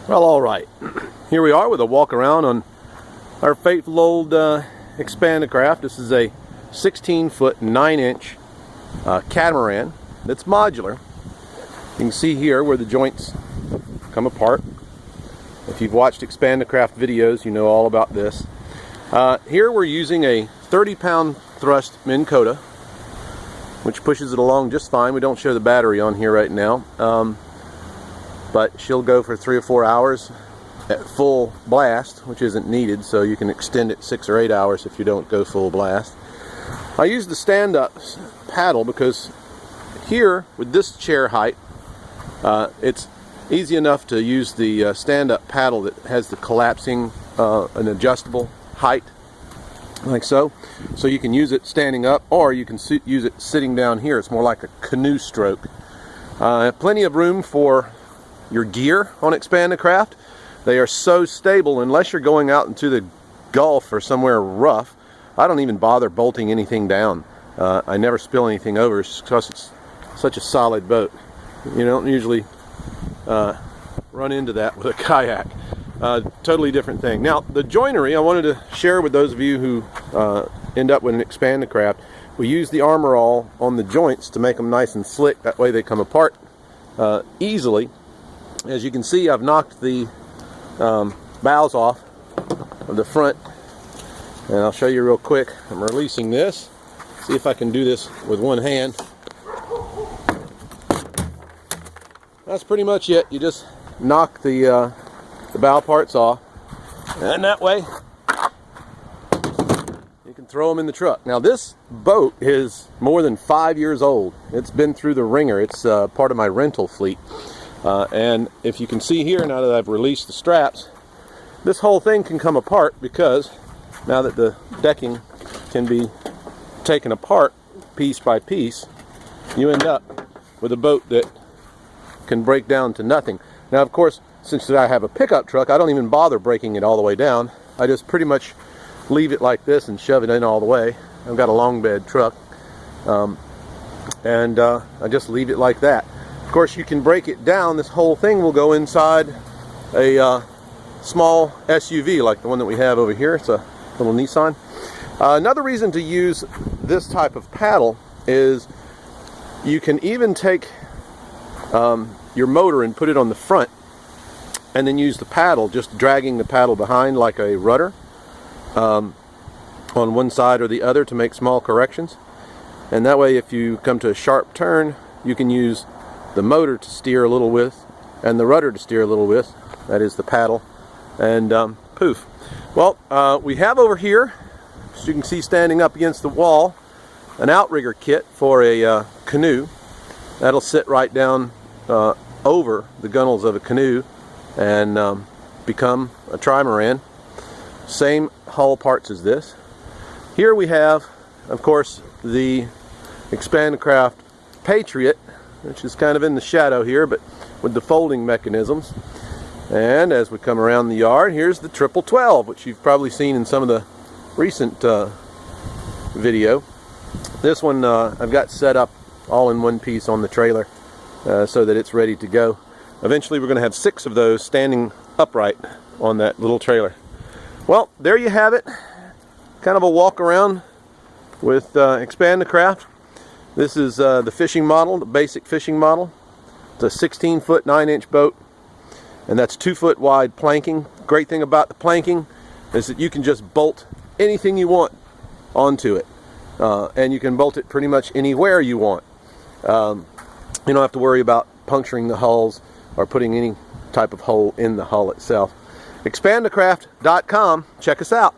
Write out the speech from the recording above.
Well, all right. Here we are with a walk around on our faithful old Expandacraft. This is a 16-foot 9-inch catamaran that's modular. You can see here where the joints come apart. If you've watched Expandacraft videos, you know all about this. Here we're using a 30-pound thrust Minn Kota, which pushes it along just fine. We don't show the battery on here right now. But she'll go for 3 or 4 hours at full blast, which isn't needed, so you can extend it 6 or 8 hours if you don't go full blast. I use the stand-up paddle because here, with this chair height, it's easy enough to use the stand-up paddle that has the collapsing, an adjustable height, like so. So you can use it standing up, or you can use it sitting down here. It's more like a canoe stroke. Plenty of room for your gear on Expandacraft. They are so stable unless you're going out into the Gulf or somewhere rough. I don't even bother bolting anything down. I never spill anything over because it's such a solid boat. You don't usually run into that with a kayak. Totally different thing. Now, the joinery I wanted to share with those of you who end up with an Expandacraft. We use the Armor All on the joints to make them nice and slick. That way they come apart easily. As you can see, I've knocked the bows off of the front, and I'll show you real quick. I'm releasing this. See if I can do this with one hand. That's pretty much it. You just knock the bow parts off, and that way you can throw them in the truck. Now, this boat is more than 5 years old. It's been through the ringer. It's part of my rental fleet. And if you can see here, now that I've released the straps, this whole thing can come apart because now that the decking can be taken apart piece by piece, you end up with a boat that can break down to nothing. Now, of course, since I have a pickup truck, I don't even bother breaking it all the way down. I just pretty much leave it like this and shove it in all the way. I've got a long bed truck, and I just leave it like that. Of course, you can break it down. This whole thing will go inside a small SUV like the one that we have over here. It's a little Nissan. Another reason to use this type of paddle is you can even take your motor and put it on the front and then use the paddle, just dragging the paddle behind like a rudder on one side or the other to make small corrections. And that way, if you come to a sharp turn, you can use the motor to steer a little with and the rudder to steer a little with. That is the paddle. And poof. Well, we have over here, as you can see standing up against the wall, an outrigger kit for a canoe. That'll sit right down over the gunnels of a canoe and become a trimaran. Same hull parts as this. Here we have, of course, the Expandacraft Patriot, which is kind of in the shadow here, but with the folding mechanisms. And as we come around the yard, here's the 1212, which you've probably seen in some of the recent video. This one I've got set up all in one piece on the trailer so that it's ready to go. Eventually we're going to have 6 of those standing upright on that little trailer. Well, there you have it. Kind of a walk around with Expandacraft. This is the fishing model, the basic fishing model. It's a 16-foot 9-inch boat, and that's 2-foot wide planking. Great thing about the planking is that you can just bolt anything you want onto it, and you can bolt it pretty much anywhere you want. You don't have to worry about puncturing the hulls or putting any type of hole in the hull itself. Expandacraft.com. Check us out.